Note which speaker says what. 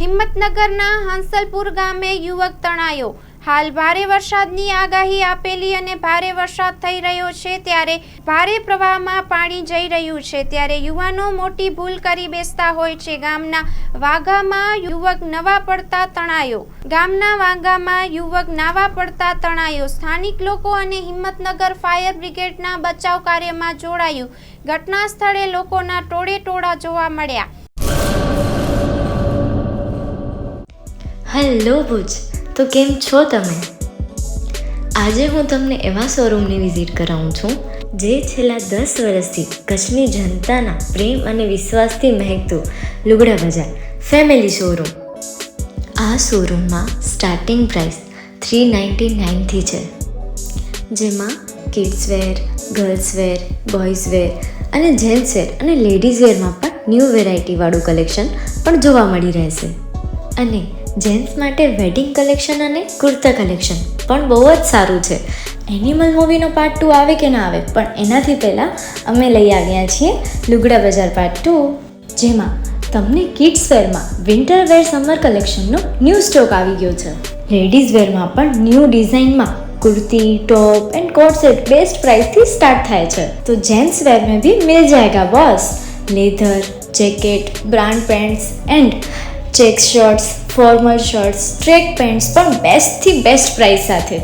Speaker 1: હિંમતનગરના હંસલપુર ગામે યુવક તણાયો। હાલ ભારે વરસાદની આગાહી આપેલી અને ભારે વરસાદ થઈ રહ્યો છે ત્યારે ભારે પ્રવાહમાં પાણી જઈ રહ્યું છે ત્યારે યુવાનો મોટી ભૂલ કરી બેસતા હોય છે। ગામના વાઘામાં યુવક નવા પડતા તણાયો। સ્થાનિક લોકો અને હિંમતનગર ફાયર બ્રિગેડના બચાવ કાર્યમાં જોડાયું। ઘટના સ્થળે લોકોના ટોળેટોળા જોવા મળ્યા।
Speaker 2: હેલો ભુજ, તો કેમ છો તમે? આજે હું તમને એવા શોરૂમની વિઝિટ કરાવું છું જે છેલ્લા 10 વર્ષથી કચ્છની જનતાના પ્રેમ અને વિશ્વાસથી મહેકતું લુગડા બજાર ફેમિલી શોરૂમ। આ શોરૂમમાં સ્ટાર્ટિંગ પ્રાઇસ 399થી છે, જેમાં kids wear, girls wear, boys wear અને જેન્ટ્સ વેર અને લેડીઝ વેરમાં પણ ન્યૂ વેરાયટીવાળું કલેક્શન પણ જોવા મળી રહેશે। અને જેન્ટ્સ માટે વેડિંગ કલેક્શન અને કુર્તા કલેક્શન પણ બહુ જ સારું છે। એનિમલ મૂવીનો પાર્ટ 2 આવે કે ના આવે, પણ એનાથી પહેલાં અમે લઈ આવ્યા છીએ લુગડા બજાર પાર્ટ 2, જેમાં તમને કિડ્સ વેરમાં વિન્ટર વેર સમર કલેક્શનનો ન્યૂ સ્ટોક આવી ગયો છે। લેડીઝ વેરમાં પણ ન્યૂ ડિઝાઇનમાં kurti, top and coat set best price थी स्टार्ट थाय छे। तो जेंट्स वेर में भी मिल जाएगा boss. Leather, jacket, brand pants and check shirts, formal shirts, track pants पर बेस्ट थी बेस्ट प्राइस साथे।